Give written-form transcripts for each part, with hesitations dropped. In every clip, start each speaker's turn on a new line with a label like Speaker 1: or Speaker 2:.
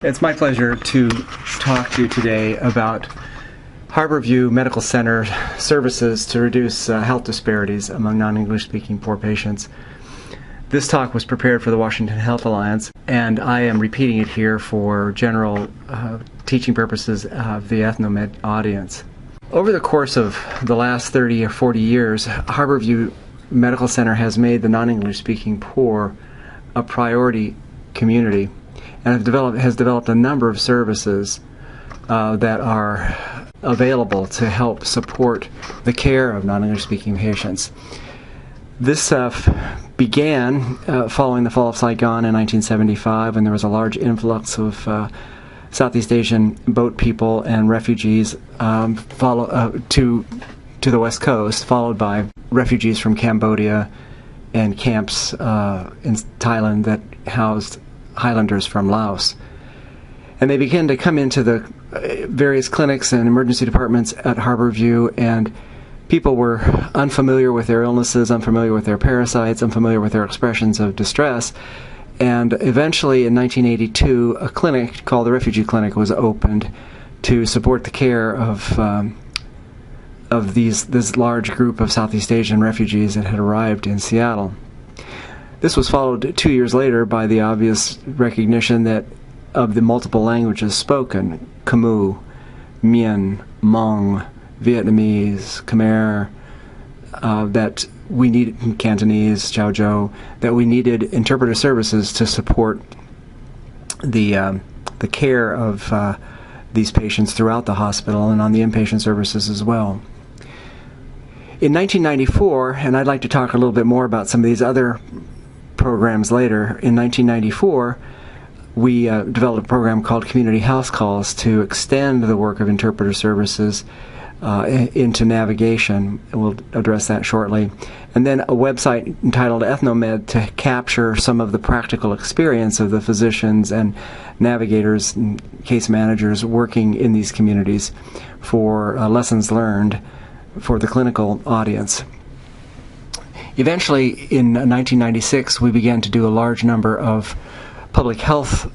Speaker 1: It's my pleasure to talk to you today about Harborview Medical Center services to reduce health disparities among non-English speaking poor patients. This talk was prepared for the Washington Health Alliance, and I am repeating it here for general teaching purposes of the ethnomed audience. Over the course of the last 30 or 40 years, Harborview Medical Center has made the non-English speaking poor a priority community, and has developed a number of services that are available to help support the care of non-English speaking patients. This began following the fall of Saigon in 1975, when there was a large influx of Southeast Asian boat people and refugees to the West Coast, followed by refugees from Cambodia and camps in Thailand that housed Highlanders from Laos. And they began to come into the various clinics and emergency departments at Harborview, and people were unfamiliar with their illnesses, unfamiliar with their parasites, unfamiliar with their expressions of distress. And eventually in 1982, a clinic called the Refugee Clinic was opened to support the care of this large group of Southeast Asian refugees that had arrived in Seattle. This was followed 2 years later by the obvious recognition that of the multiple languages spoken, Khmer, Mien, Hmong, Vietnamese, Khmer, that we needed, Cantonese, Chow Chow, that we needed interpreter services to support the care of these patients throughout the hospital and on the inpatient services as well. In 1994, and I'd like to talk a little bit more about some of these other programs later, in 1994, we developed a program called Community House Calls to extend the work of interpreter services into navigation. We'll address that shortly. And then a website entitled Ethnomed to capture some of the practical experience of the physicians and navigators and case managers working in these communities for lessons learned for the clinical audience. Eventually, in 1996, we began to do a large number of public health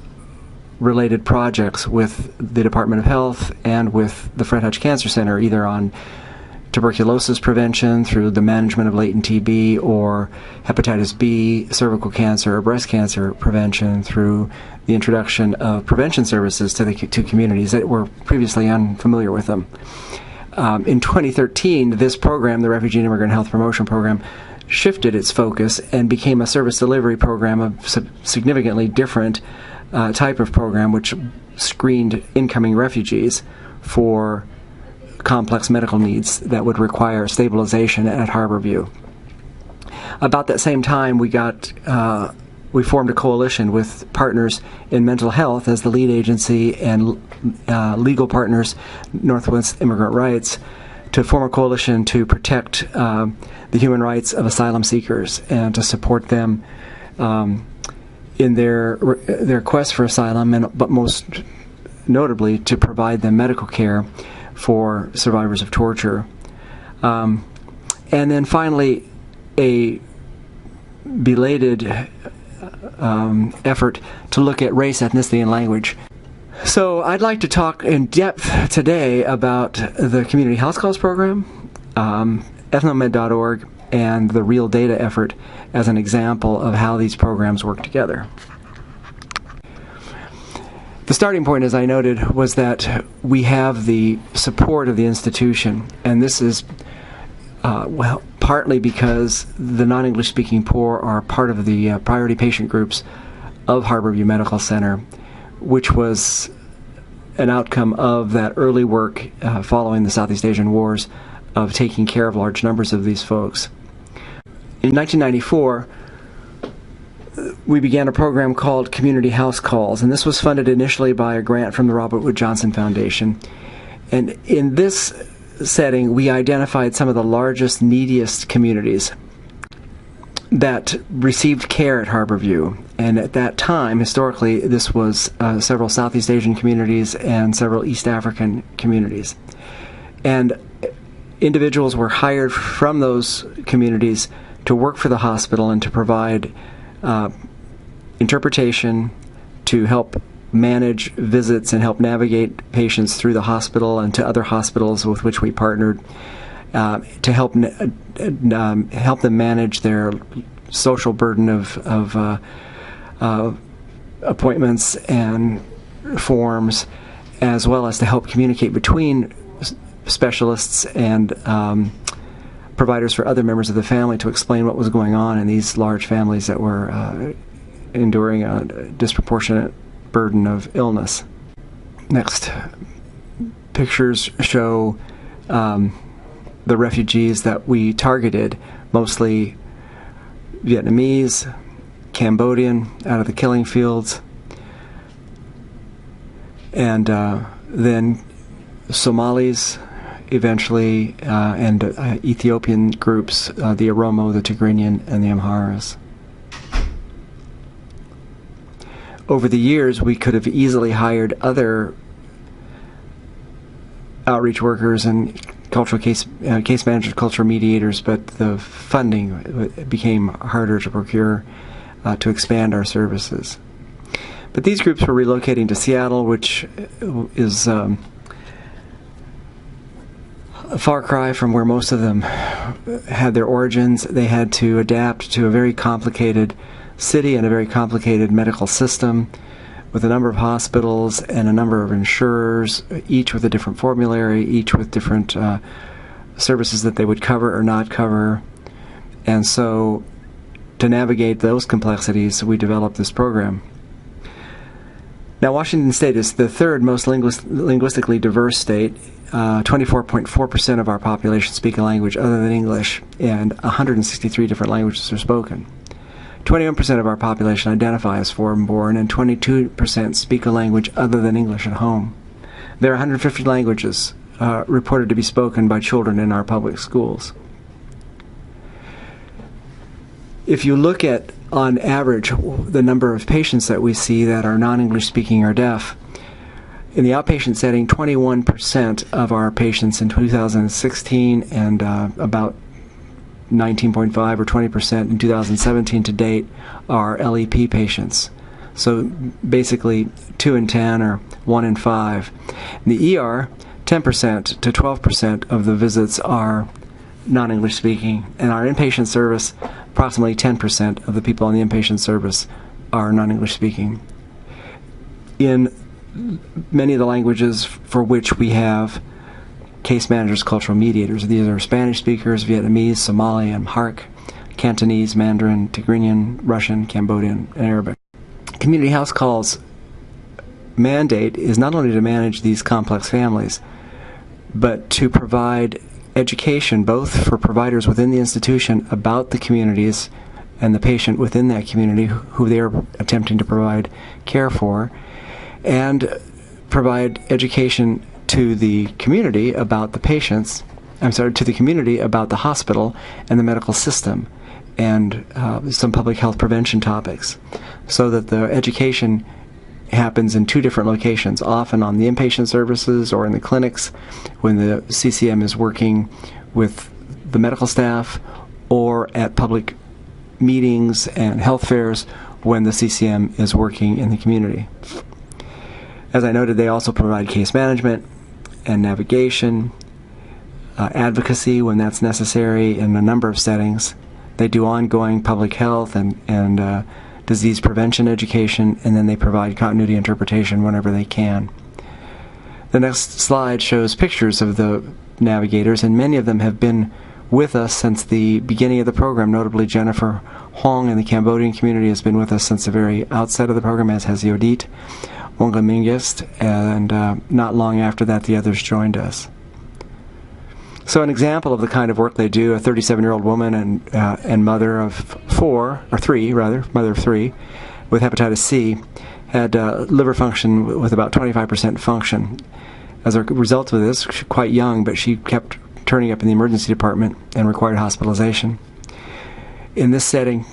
Speaker 1: related projects with the Department of Health and with the Fred Hutch Cancer Center, either on tuberculosis prevention through the management of latent TB, or hepatitis B, cervical cancer, or breast cancer prevention through the introduction of prevention services to communities that were previously unfamiliar with them. In 2013, this program, the Refugee and Immigrant Health Promotion Program, shifted its focus and became a service delivery program of significantly different type of program, which screened incoming refugees for complex medical needs that would require stabilization at Harborview. About that same time, we formed a coalition with partners in mental health as the lead agency and legal partners, Northwest Immigrant Rights, to form a coalition to protect the human rights of asylum seekers and to support them in their quest for asylum, but most notably to provide them medical care for survivors of torture. And then finally, a belated effort to look at race, ethnicity, and language. So I'd like to talk in depth today about the Community House Calls program, ethnomed.org, and the Real Data effort as an example of how these programs work together. The starting point, as I noted, was that we have the support of the institution, and this is partly because the non-English speaking poor are part of the priority patient groups of Harborview Medical Center, which was an outcome of that early work following the Southeast Asian wars of taking care of large numbers of these folks. In 1994, we began a program called Community House Calls, and this was funded initially by a grant from the Robert Wood Johnson Foundation. And in this setting, we identified some of the largest, neediest communities that received care at Harborview. And at that time, historically, this was several Southeast Asian communities and several East African communities. And individuals were hired from those communities to work for the hospital and to provide interpretation, to help manage visits and help navigate patients through the hospital and to other hospitals with which we partnered, to help them manage their social burden of appointments and forms, as well as to help communicate between specialists and providers for other members of the family to explain what was going on in these large families that were enduring a disproportionate burden of illness. Next pictures show the refugees that we targeted, mostly Vietnamese, Cambodian, out of the killing fields, and then Somalis eventually, and Ethiopian groups, the Oromo, the Tigrinian, and the Amharas. Over the years, we could have easily hired other outreach workers and cultural case managers, cultural mediators, but the funding became harder to procure to expand our services. But these groups were relocating to Seattle, which is a far cry from where most of them had their origins. They had to adapt to a very complicated city and a very complicated medical system with a number of hospitals and a number of insurers, each with a different formulary, each with different services that they would cover or not cover. And so to navigate those complexities, we developed this program. Now, Washington State is the third most linguistically diverse state. 24.4% of our population speak a language other than English, and 163 different languages are spoken. 21% of our population identify as foreign-born, and 22% speak a language other than English at home. There are 150 languages reported to be spoken by children in our public schools. If you look at, on average, the number of patients that we see that are non-English speaking or deaf, in the outpatient setting, 21% of our patients in 2016 and about 19.5 or 20% in 2017 to date are LEP patients. So basically 2 in 10 or 1 in 5. In the ER, 10% to 12% of the visits are non-English speaking. In our inpatient service, approximately 10% of the people in the inpatient service are non-English speaking. In many of the languages for which we have case managers, cultural mediators, these are Spanish speakers, Vietnamese, Somali, Amharic, Cantonese, Mandarin, Tigrinian, Russian, Cambodian, and Arabic. Community house calls mandate is not only to manage these complex families, but to provide education both for providers within the institution about the communities and the patient within that community who they are attempting to provide care for, and provide education to the community about the patients, to the community about the hospital and the medical system, and some public health prevention topics, so that the education happens in 2 different locations, often on the inpatient services or in the clinics when the CCM is working with the medical staff, or at public meetings and health fairs when the CCM is working in the community. As I noted, they also provide case management and navigation, advocacy when that's necessary in a number of settings. They do ongoing public health and disease prevention education, and then they provide continuity interpretation whenever they can. The next slide shows pictures of the navigators, and many of them have been with us since the beginning of the program. Notably, Jennifer Hong in the Cambodian community has been with us since the very outset of the program, as has Yodit Wongamingist, and not long after that the others joined us. So an example of the kind of work they do, a 37-year-old woman and mother of 3 with hepatitis C had liver function with about 25% function. As a result of this, she's quite young, but she kept turning up in the emergency department and required hospitalization. In this setting,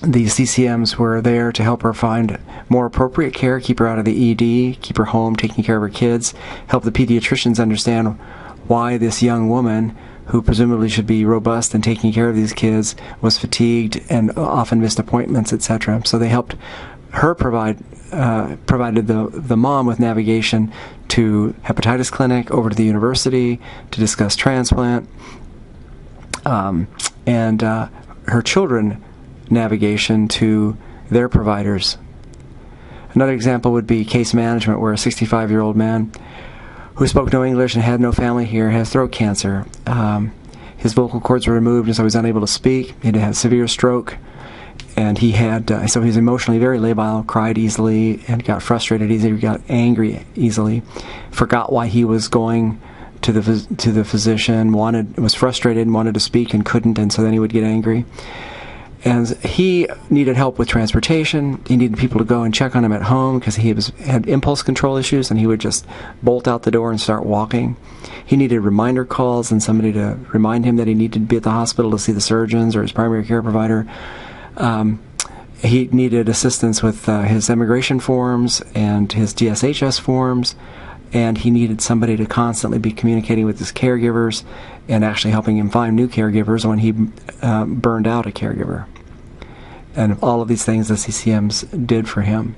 Speaker 1: the CCMs were there to help her find more appropriate care, keep her out of the ED, keep her home, taking care of her kids, help the pediatricians understand why this young woman, who presumably should be robust and taking care of these kids, was fatigued and often missed appointments, etc. So they helped provided the mom with navigation to hepatitis clinic, over to the university to discuss transplant, and her children navigation to their providers. Another example would be case management, where a 65-year-old man who spoke no English and had no family here has throat cancer. His vocal cords were removed, and so he was unable to speak. He had severe stroke, and he had so he was emotionally very labile, cried easily, and got frustrated easily, got angry easily, forgot why he was going to the physician, was frustrated and wanted to speak and couldn't, and so then he would get angry. And he needed help with transportation. He needed people to go and check on him at home because he had impulse control issues, and he would just bolt out the door and start walking. He needed reminder calls and somebody to remind him that he needed to be at the hospital to see the surgeons or his primary care provider. He needed assistance with his immigration forms and his DSHS forms, and he needed somebody to constantly be communicating with his caregivers and actually helping him find new caregivers when he burned out a caregiver. And all of these things the CCMs did for him.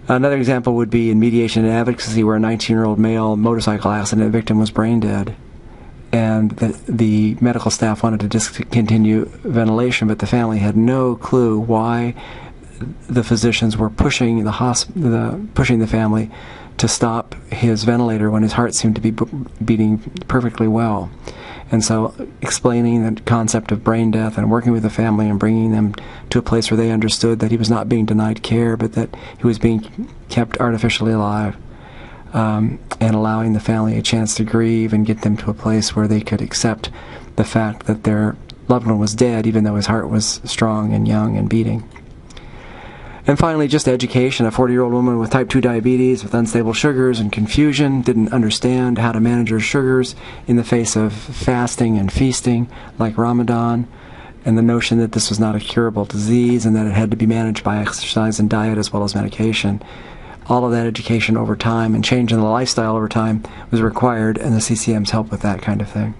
Speaker 1: Another example would be in mediation and advocacy, where a 19-year-old male motorcycle accident victim was brain dead, and the medical staff wanted to discontinue ventilation, but the family had no clue why the physicians were pushing the family to stop his ventilator when his heart seemed to be beating perfectly well. And so explaining the concept of brain death and working with the family and bringing them to a place where they understood that he was not being denied care, but that he was being kept artificially alive, and allowing the family a chance to grieve and get them to a place where they could accept the fact that their loved one was dead, even though his heart was strong and young and beating. And finally, just education. A 40-year-old woman with type 2 diabetes with unstable sugars and confusion didn't understand how to manage her sugars in the face of fasting and feasting like Ramadan, and the notion that this was not a curable disease and that it had to be managed by exercise and diet as well as medication. All of that education over time and change in the lifestyle over time was required, and the CCMs help with that kind of thing.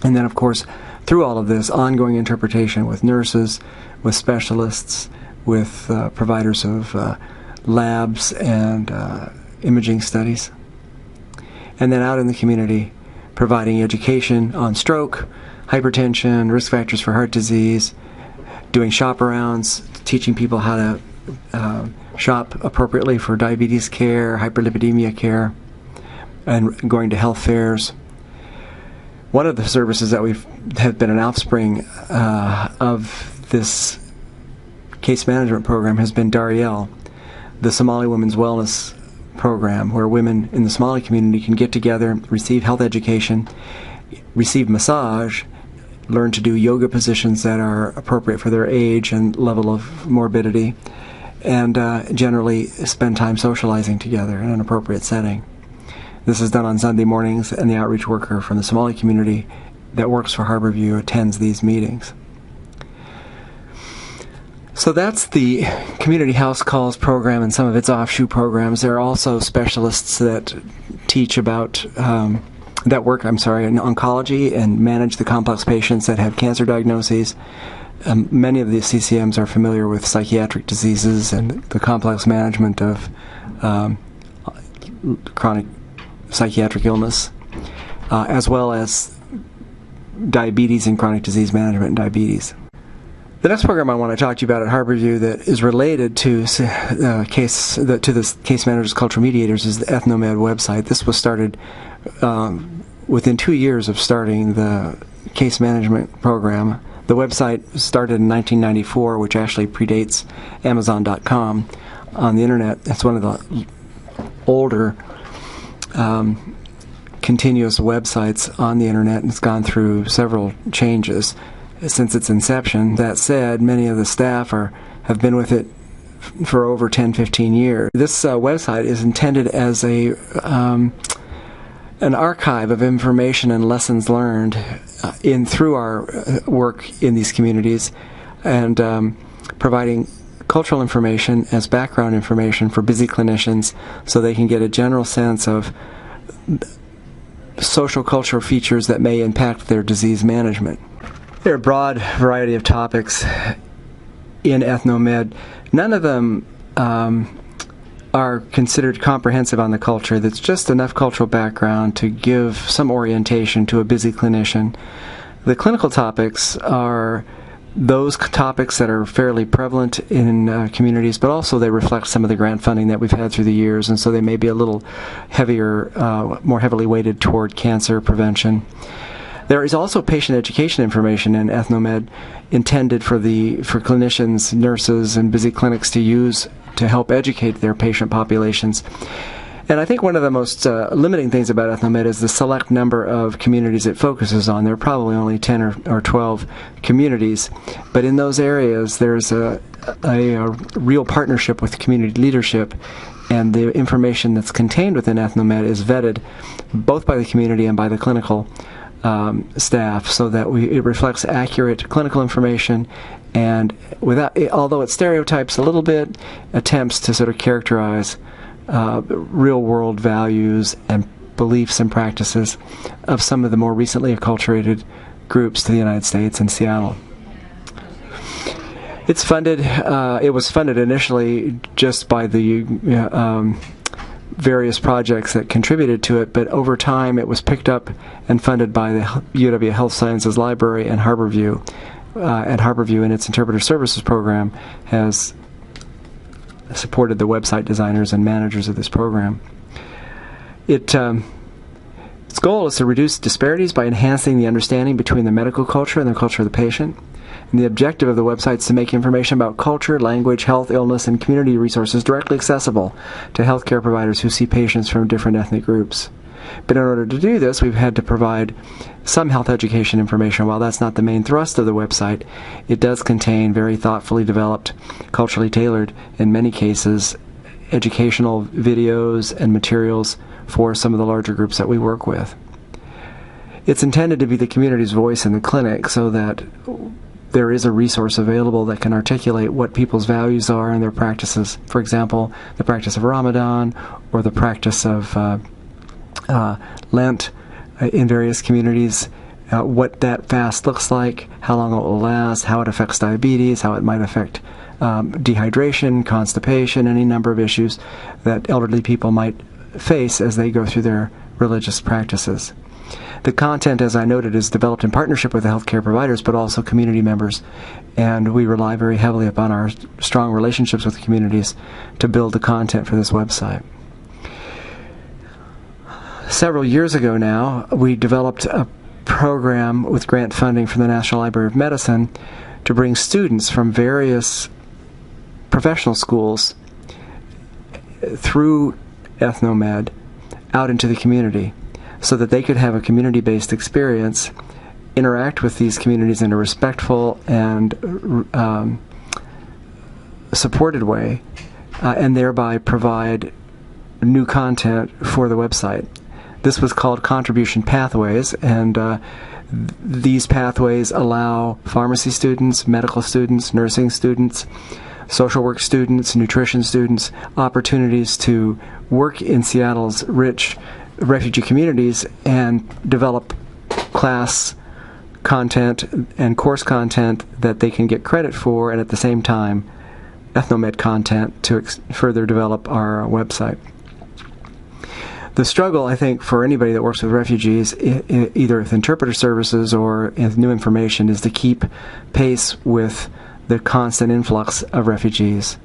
Speaker 1: And then, of course, through all of this, ongoing interpretation with nurses, with specialists, with providers of labs and imaging studies. And then out in the community, providing education on stroke, hypertension, risk factors for heart disease, doing shop-arounds, teaching people how to shop appropriately for diabetes care, hyperlipidemia care, and going to health fairs. One of the services that have been an offspring of this case management program has been DARYEL, the Somali Women's Wellness Program, where women in the Somali community can get together, receive health education, receive massage, learn to do yoga positions that are appropriate for their age and level of morbidity, and generally spend time socializing together in an appropriate setting. This is done on Sunday mornings, and the outreach worker from the Somali community that works for Harborview attends these meetings. So that's the Community House Calls program and some of its offshoot programs. There are also specialists that teach about, that work in oncology and manage the complex patients that have cancer diagnoses. Many of the CCMs are familiar with psychiatric diseases and the complex management of chronic psychiatric illness, as well as diabetes and chronic disease management and diabetes. The next program I want to talk to you about at Harborview that is related to the Case Managers Cultural Mediators is the EthnoMed website. This was started within 2 years of starting the case management program. The website started in 1994, which actually predates Amazon.com on the internet. It's one of the older continuous websites on the internet, and it's gone through several changes since its inception. That said, many of the staff have been with it for over 10-15 years. This website is intended as an archive of information and lessons learned through our work in these communities, and providing cultural information as background information for busy clinicians so they can get a general sense of social cultural features that may impact their disease management. There are a broad variety of topics in ethnomed, none of them are considered comprehensive on the culture. That's just enough cultural background to give some orientation to a busy clinician. The clinical topics are those topics that are fairly prevalent in communities, but also they reflect some of the grant funding that we've had through the years, and so they may be a little heavier, more heavily weighted toward cancer prevention. There is also patient education information in ethnomed intended for clinicians, nurses, and busy clinics to use to help educate their patient populations. And I think one of the most limiting things about ethnomed is the select number of communities it focuses on. There are probably only 10 or 12 communities, but in those areas there's a real partnership with community leadership, and the information that's contained within ethnomed is vetted both by the community and by the clinical staff, so that it reflects accurate clinical information, and although it stereotypes a little bit, attempts to sort of characterize real-world values and beliefs and practices of some of the more recently acculturated groups to the United States and Seattle. It's funded. It was funded initially just by the various projects that contributed to it, but over time it was picked up and funded by the UW Health Sciences Library and Harborview. And Harborview, in its interpreter services program, has supported the website designers and managers of this program. Its goal is to reduce disparities by enhancing the understanding between the medical culture and the culture of the patient. And the objective of the website is to make information about culture, language, health, illness, and community resources directly accessible to healthcare providers who see patients from different ethnic groups. But in order to do this, we've had to provide some health education information. While that's not the main thrust of the website, it does contain very thoughtfully developed, culturally tailored, in many cases, educational videos and materials for some of the larger groups that we work with. It's intended to be the community's voice in the clinic, so that there is a resource available that can articulate what people's values are and their practices. For example, the practice of Ramadan, or the practice of Lent in various communities, what that fast looks like, how long it will last, how it affects diabetes, how it might affect dehydration, constipation, any number of issues that elderly people might face as they go through their religious practices. The content, as I noted, is developed in partnership with the healthcare providers, but also community members, and we rely very heavily upon our strong relationships with the communities to build the content for this website. Several years ago now, we developed a program with grant funding from the National Library of Medicine to bring students from various professional schools through ethnomed out into the community, so that they could have a community-based experience, interact with these communities in a respectful and supported way, and thereby provide new content for the website. This was called Contribution Pathways, and these pathways allow pharmacy students, medical students, nursing students, social work students, nutrition students, opportunities to work in Seattle's rich refugee communities and develop class content and course content that they can get credit for, and at the same time ethnomed content to further develop our website. The struggle, I think, for anybody that works with refugees, either with interpreter services or with new information, is to keep pace with the constant influx of refugees.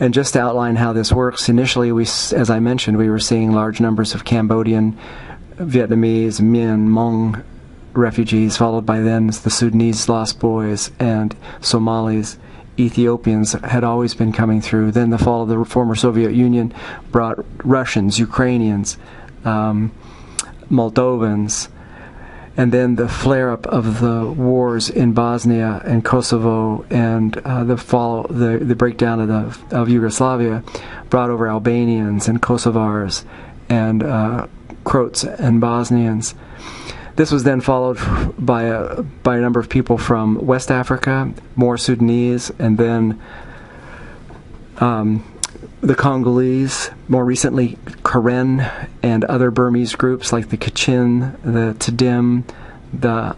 Speaker 1: And just to outline how this works, initially, as I mentioned, we were seeing large numbers of Cambodian, Vietnamese, Minh, Hmong refugees, followed by then the Sudanese Lost Boys and Somalis. Ethiopians had always been coming through. Then the fall of the former Soviet Union brought Russians, Ukrainians, Moldovans, and then the flare-up of the wars in Bosnia and Kosovo, and the breakdown of Yugoslavia brought over Albanians and Kosovars and Croats and Bosnians. This was then followed by a number of people from West Africa, more Sudanese, and then the Congolese, more recently Karen, and other Burmese groups like the Kachin, the Tadim, the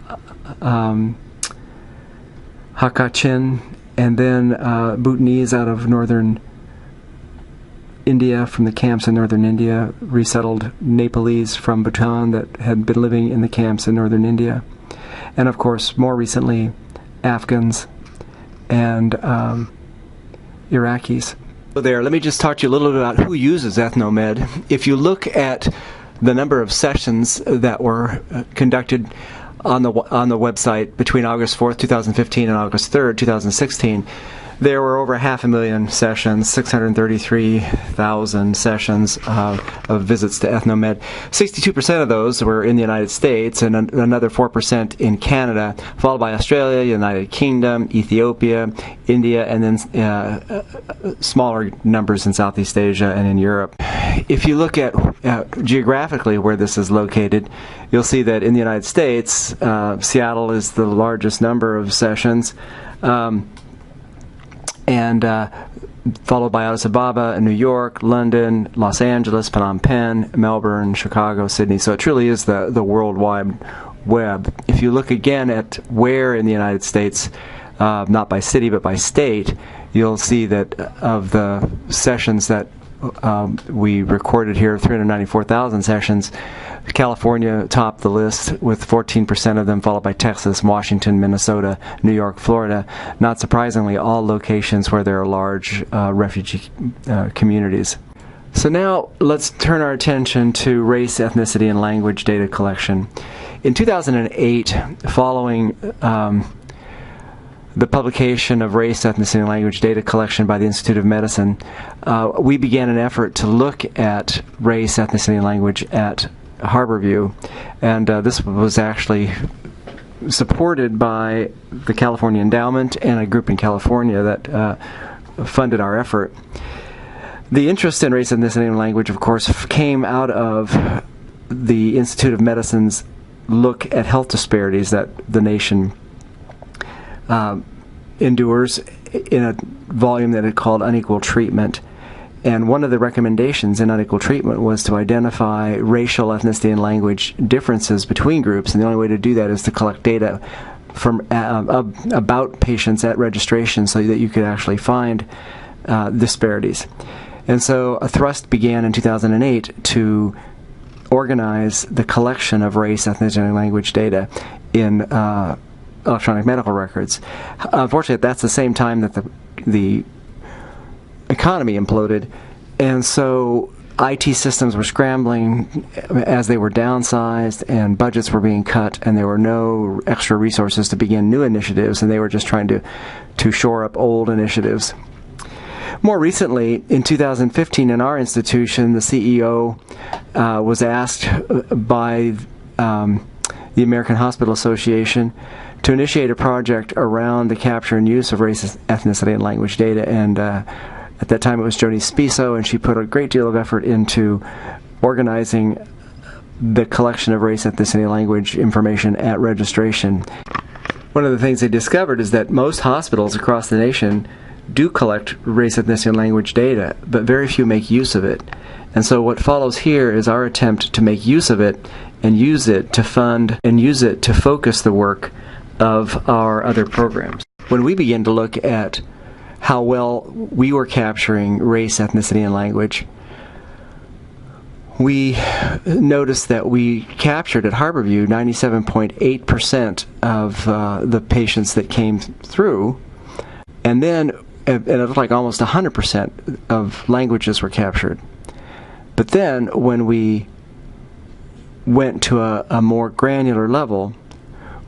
Speaker 1: Hakachin, and then Bhutanese out of northern India, from the camps in northern India, resettled Nepalese from Bhutan that had been living in the camps in northern India, and of course more recently Afghans and Iraqis. There, let me just talk to you a little bit about who uses EthnoMed. If you look at the number of sessions that were conducted on the website between August 4th, 2015 and August 3rd, 2016, there were over 500,000 sessions, 633,000 sessions of visits to EthnoMed. 62% of those were in the United States, and another 4% in Canada, followed by Australia, United Kingdom, Ethiopia, India, and then smaller numbers in Southeast Asia and in Europe. If you look at geographically where this is located, you'll see that in the United States, Seattle is the largest number of sessions, and followed by Addis Ababa, New York, London, Los Angeles, Phnom Penh, Melbourne, Chicago, Sydney. So it truly is the worldwide web. If you look again at where in the United States, not by city but by state, you'll see that of the sessions that we recorded here, 394,000 sessions, California topped the list with 14% of them, followed by Texas, Washington, Minnesota, New York, Florida. Not surprisingly, all locations where there are large refugee communities. So now let's turn our attention to race, ethnicity, and language data collection. In 2008, following the publication of race, ethnicity, and language data collection by the Institute of Medicine, we began an effort to look at race, ethnicity, and language at Harborview, and this was actually supported by the California Endowment and a group in California that funded our effort. The interest in race, ethnicity, and language, of course, came out of the Institute of Medicine's look at health disparities that the nation endures in a volume that it called Unequal Treatment. And one of the recommendations in Unequal Treatment was to identify racial, ethnicity, and language differences between groups, and the only way to do that is to collect data from about patients at registration so that you could actually find disparities. And so a thrust began in 2008 to organize the collection of race, ethnicity, and language data in electronic medical records. Unfortunately, that's the same time that the economy imploded, and so IT systems were scrambling as they were downsized and budgets were being cut, and there were no extra resources to begin new initiatives, and they were just trying to shore up old initiatives. More recently, in 2015, in our institution, the CEO was asked by the American Hospital Association to initiate a project around the capture and use of race, ethnicity, and language data, and at that time it was Joni Spiso, and she put a great deal of effort into organizing the collection of race, ethnicity, and language information at registration. One of the things they discovered is that most hospitals across the nation do collect race, ethnicity, and language data, but very few make use of it. And so what follows here is our attempt to make use of it and use it to fund and use it to focus the work of our other programs. When we began to look at how well we were capturing race, ethnicity, and language, we noticed that we captured at Harborview 97.8% of the patients that came through, and then it looked like almost 100% of languages were captured. But then when we went to a more granular level,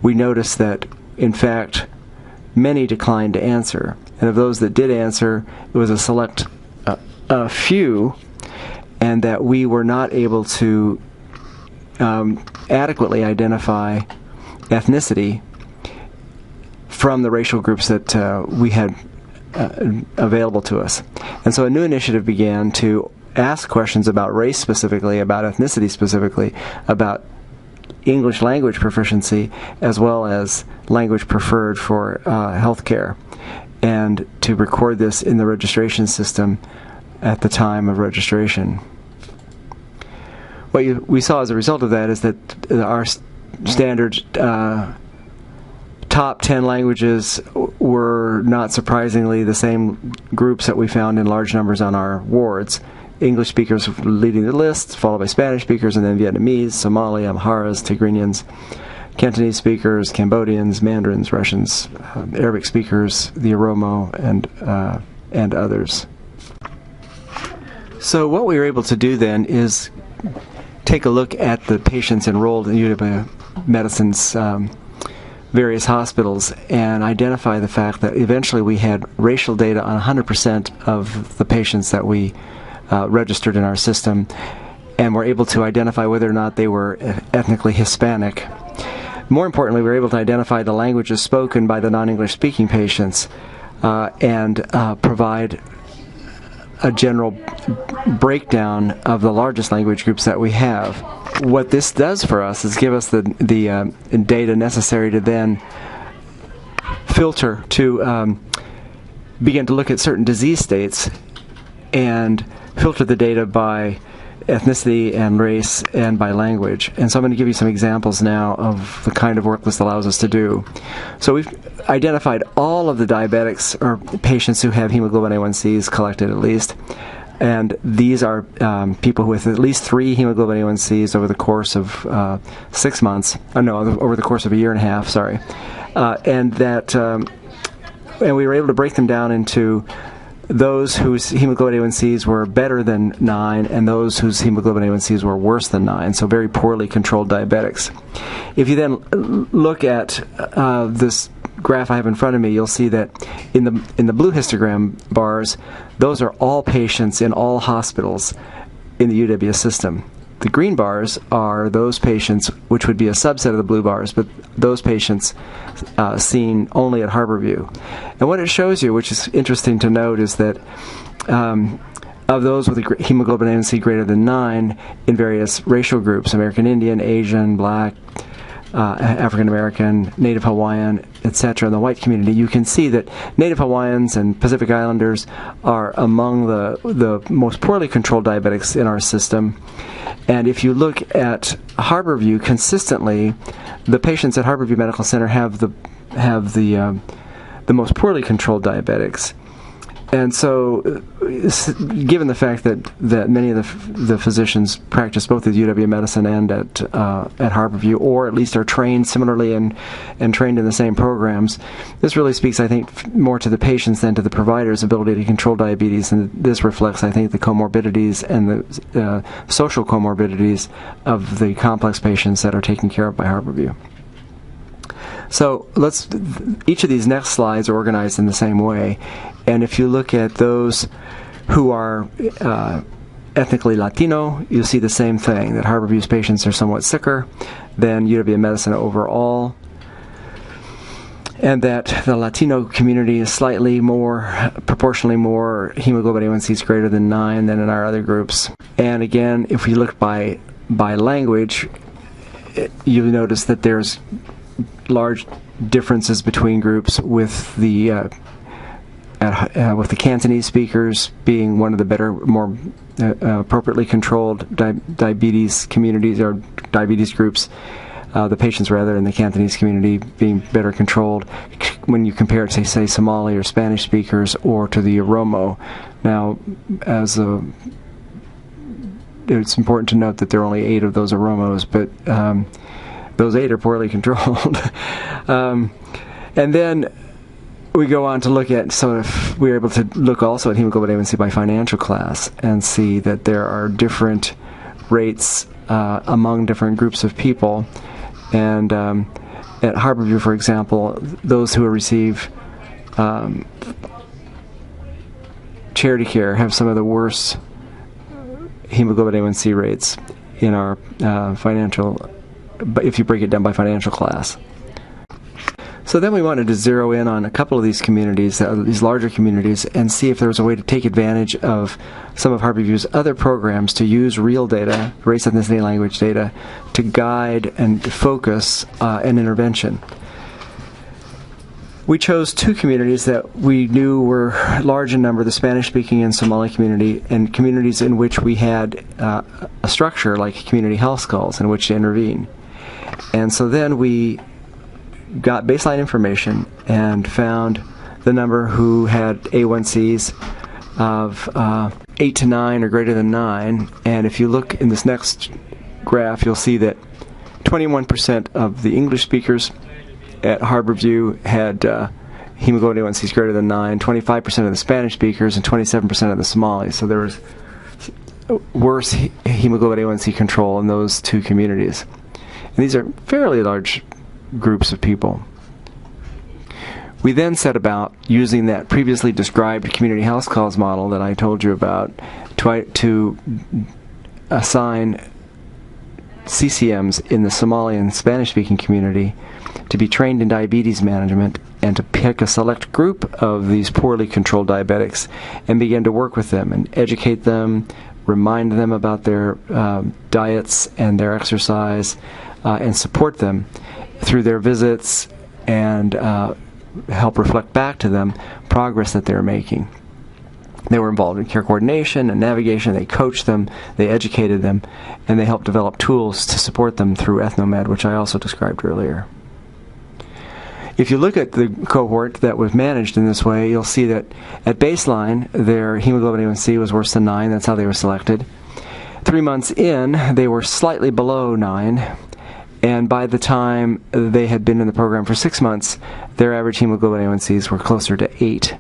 Speaker 1: we noticed that, in fact, many declined to answer. And of those that did answer, it was a select few, and that we were not able to adequately identify ethnicity from the racial groups that we had available to us. And so a new initiative began to ask questions about race specifically, about ethnicity specifically, about English language proficiency, as well as language preferred for healthcare, and to record this in the registration system at the time of registration. What we saw as a result of that is that our standard top 10 languages were not surprisingly the same groups that we found in large numbers on our wards. English speakers leading the list, followed by Spanish speakers, and then Vietnamese, Somali, Amharas, Tigrinians, Cantonese speakers, Cambodians, Mandarins, Russians, Arabic speakers, the Oromo, and others. So what we were able to do then is take a look at the patients enrolled in UW Medicine's various hospitals and identify the fact that eventually we had racial data on 100% of the patients that we registered in our system, and were able to identify whether or not they were ethnically Hispanic. More importantly, we were able to identify the languages spoken by the non-English speaking patients and provide a general breakdown of the largest language groups that we have. What this does for us is give us the data necessary to then filter, to begin to look at certain disease states and filter the data by ethnicity and race and by language. And so I'm going to give you some examples now of the kind of work this allows us to do. So we've identified all of the diabetics or patients who have hemoglobin A1Cs collected at least. And these are people with at least 3 hemoglobin A1Cs over the course of 6 months. Over the course of a year and a half, sorry. And we were able to break them down into those whose hemoglobin A1Cs were better than 9 and those whose hemoglobin A1Cs were worse than 9, so very poorly controlled diabetics. If you then look at this graph I have in front of me, you'll see that in the blue histogram bars, those are all patients in all hospitals in the UW system. The green bars are those patients, which would be a subset of the blue bars, but those patients seen only at Harborview. And what it shows you, which is interesting to note, is that of those with a hemoglobin A1C greater than 9 in various racial groups, American Indian, Asian, Black, African American, Native Hawaiian, etc., in the white community, you can see that Native Hawaiians and Pacific Islanders are among the most poorly controlled diabetics in our system. And if you look at Harborview, consistently, the patients at Harborview Medical Center have the most poorly controlled diabetics. And so, given the fact that many of the physicians practice both at UW Medicine and at Harborview, or at least are trained similarly and trained in the same programs, this really speaks, I think, more to the patients than to the providers' ability to control diabetes. And this reflects, I think, the comorbidities and the social comorbidities of the complex patients that are taken care of by Harborview. So each of these next slides are organized in the same way. And if you look at those who are ethnically Latino, you'll see the same thing, that Harborview's patients are somewhat sicker than UW Medicine overall, and that the Latino community is slightly more, proportionally more hemoglobin A1Cs greater than 9 than in our other groups. And again, if we look by language, you notice that there's large differences between groups, with the Cantonese speakers being one of the better, more appropriately controlled diabetes communities, or diabetes groups. The patients, rather, in the Cantonese community being better controlled when you compare it to, say, Somali or Spanish speakers, or to the Oromo. Now, it's important to note that there are only 8 of those Oromos, but those 8 are poorly controlled. And then we go on to look at, so if we're able to look also at hemoglobin A1C by financial class and see that there are different rates among different groups of people. And at Harborview, for example, those who receive charity care have some of the worst hemoglobin A1C rates in our financial, if you break it down by financial class. So then we wanted to zero in on a couple of these communities, these larger communities, and see if there was a way to take advantage of some of Harborview's other programs to use real data, race, ethnicity, language data, to guide and focus an intervention. We chose 2 communities that we knew were large in number, the Spanish-speaking and Somali community, and communities in which we had a structure like community health calls in which to intervene. And so then we got baseline information and found the number who had A1Cs of 8 to 9 or greater than 9. And if you look in this next graph, you'll see that 21% of the English speakers at Harborview had hemoglobin A1Cs greater than 9, 25% of the Spanish speakers, and 27% of the Somalis. So there was worse hemoglobin A1C control in those two communities. And these are fairly large groups of people. We then set about using that previously described community house calls model that I told you about to assign CCMs in the Somali and Spanish-speaking community to be trained in diabetes management, and to pick a select group of these poorly controlled diabetics and begin to work with them and educate them, remind them about their diets and their exercise, and support them through their visits, and help reflect back to them progress that they're making. They were involved in care coordination and navigation. They coached them, they educated them, and they helped develop tools to support them through ethnomed, which I also described earlier. If you look at the cohort that was managed in this way, you'll see that at baseline, their hemoglobin A1C was worse than 9. That's how they were selected. 3 months in, they were slightly below 9. And by the time they had been in the program for 6 months, their average hemoglobin A1Cs were closer to 8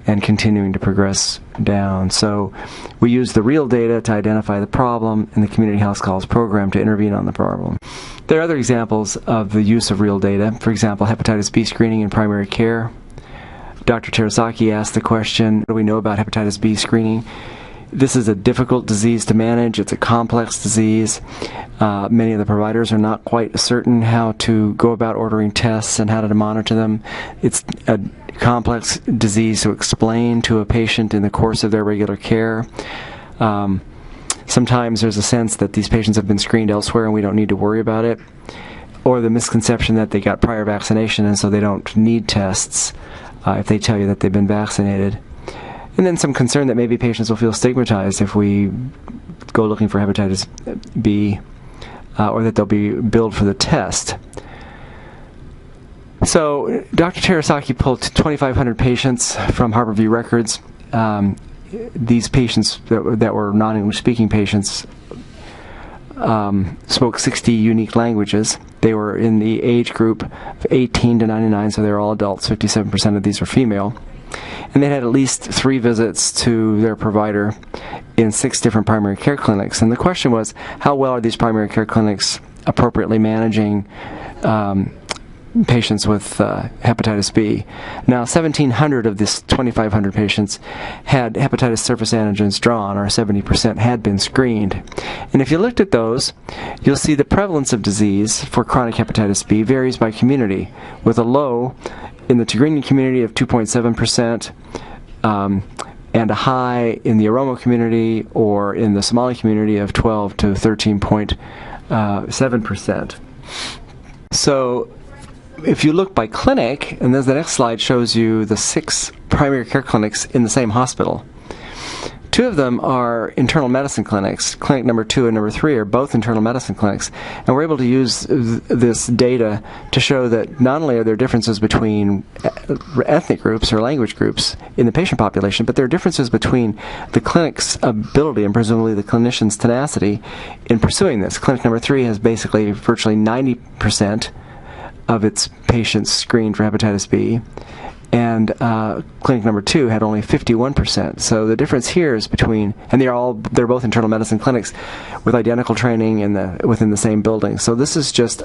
Speaker 1: and continuing to progress down. So we used the real data to identify the problem in the Community House Calls program to intervene on the problem. There are other examples of the use of real data. For example, hepatitis B screening in primary care. Dr. Terasaki asked the question, what do we know about hepatitis B screening? This is a difficult disease to manage. It's a complex disease. Many of the providers are not quite certain how to go about ordering tests and how to monitor them. It's a complex disease to explain to a patient in the course of their regular care. Sometimes there's a sense that these patients have been screened elsewhere and we don't need to worry about it, or the misconception that they got prior vaccination and so they don't need tests if they tell you that they've been vaccinated. And then some concern that maybe patients will feel stigmatized if we go looking for hepatitis B, or that they'll be billed for the test. So Dr. Terasaki pulled 2,500 patients from Harborview records. These patients that were non-English speaking patients spoke 60 unique languages. They were in the age group of 18 to 99, so they were all adults. 57% of these were female. And they had at least 3 visits to their provider in 6 different primary care clinics. And the question was, how well are these primary care clinics appropriately managing patients with hepatitis B? Now, 1,700 of this 2,500 patients had hepatitis surface antigens drawn, or 70% had been screened. And if you looked at those, you'll see the prevalence of disease for chronic hepatitis B varies by community, with a low in the Tigrinian community of 2.7%, and a high in the Oromo community or in the Somali community of 12 to 13.7%. So if you look by clinic, and then the next slide shows you the 6 primary care clinics in the same hospital. 2 of them are internal medicine clinics. Clinic number 2 and number 3 are both internal medicine clinics. And we're able to use this data to show that not only are there differences between ethnic groups or language groups in the patient population, but there are differences between the clinic's ability and presumably the clinician's tenacity in pursuing this. Clinic number 3 has basically virtually 90% of its patients screened for hepatitis B, and clinic number 2 had only 51%. So the difference here is between, and they're both internal medicine clinics with identical training within the same building. So this is just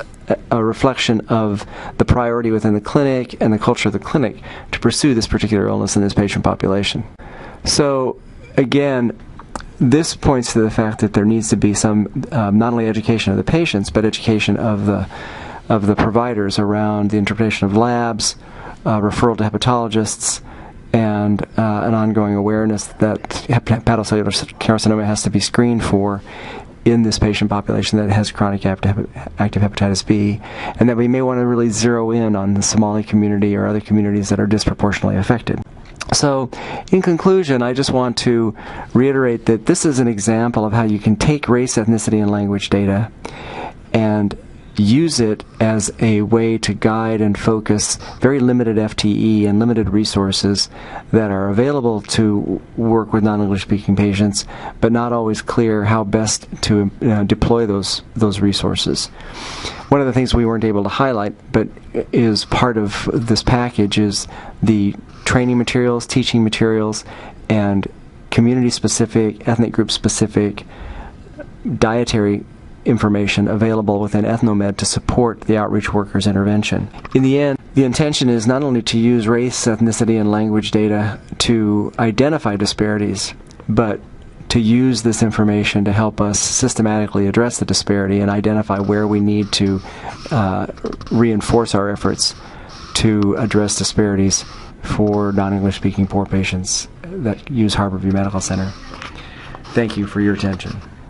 Speaker 1: a reflection of the priority within the clinic and the culture of the clinic to pursue this particular illness in this patient population. So again, this points to the fact that there needs to be some not only education of the patients, but education of the providers around the interpretation of labs, referral to hepatologists, and an ongoing awareness that hepatocellular carcinoma has to be screened for in this patient population that has chronic active hepatitis B, and that we may want to really zero in on the Somali community or other communities that are disproportionately affected. So, in conclusion, I just want to reiterate that this is an example of how you can take race, ethnicity, and language data and use it as a way to guide and focus very limited FTE and limited resources that are available to work with non-English speaking patients, but not always clear how best to deploy those resources. One of the things we weren't able to highlight, but is part of this package, is the training materials, teaching materials, and community-specific, ethnic group-specific dietary information available within EthnoMed to support the outreach workers' intervention. In the end, the intention is not only to use race, ethnicity, and language data to identify disparities, but to use this information to help us systematically address the disparity and identify where we need to reinforce our efforts to address disparities for non-English speaking poor patients that use Harborview Medical Center. Thank you for your attention.